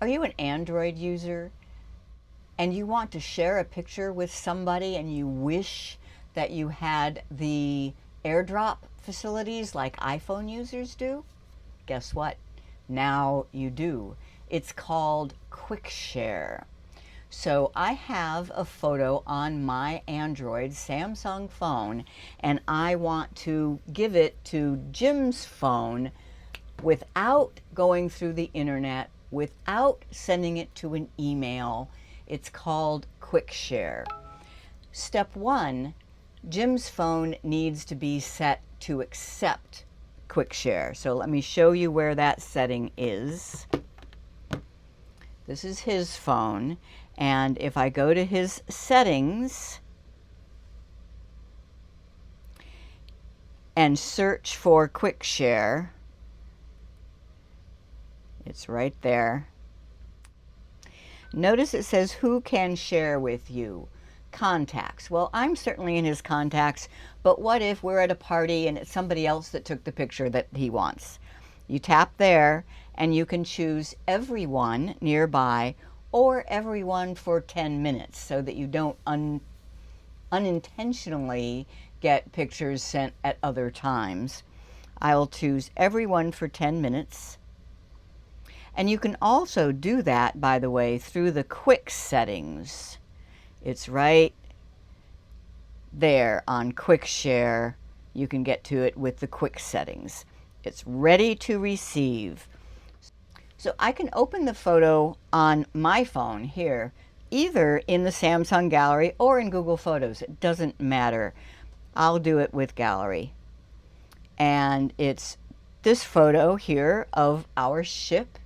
Are you an Android user and you want to share a picture with somebody and you wish that you had the AirDrop facilities like iPhone users do? Guess what? Now you do. It's called Quick Share. So I have a photo on my Android Samsung phone and I want to give it to Jim's phone without going through the internet, without sending it to an email. It's called Quick Share. Step one, Jim's phone needs to be set to accept Quick Share. So let me show you where that setting is. This is his phone, and if I go to his settings and search for Quick Share, it's right there. Notice it says who can share with you. Contacts. Well, I'm certainly in his contacts, but what if we're at a party and it's somebody else that took the picture that he wants? You tap there and you can choose everyone nearby or everyone for 10 minutes so that you don't unintentionally get pictures sent at other times. I'll choose everyone for 10 minutes. And you can also do that, by the way, through the quick settings. It's right there on Quick Share. You can get to it with the quick settings. It's ready to receive. So I can open the photo on my phone here, either in the Samsung Gallery or in Google Photos. It doesn't matter. I'll do it with Gallery. And it's this photo here of our ship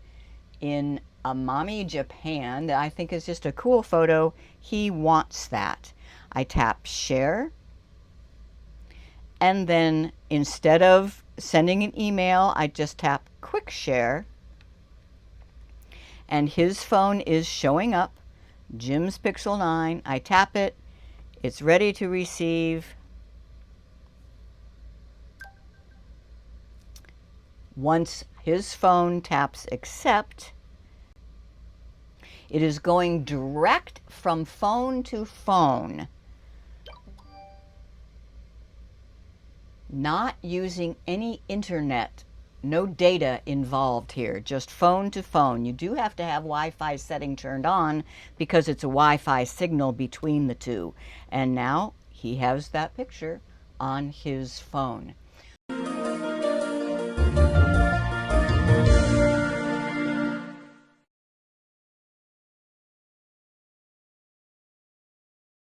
in Amami, Japan, that I think is just a cool photo. He wants that. I tap Share, and then instead of sending an email, I just tap Quick Share, and his phone is showing up, Jim's Pixel 9. I tap it, it's ready to receive. Once his phone taps accept, it is going direct from phone to phone, not using any internet, no data involved here, just phone to phone. You do have to have Wi-Fi setting turned on because it's a Wi-Fi signal between the two. And now he has that picture on his phone.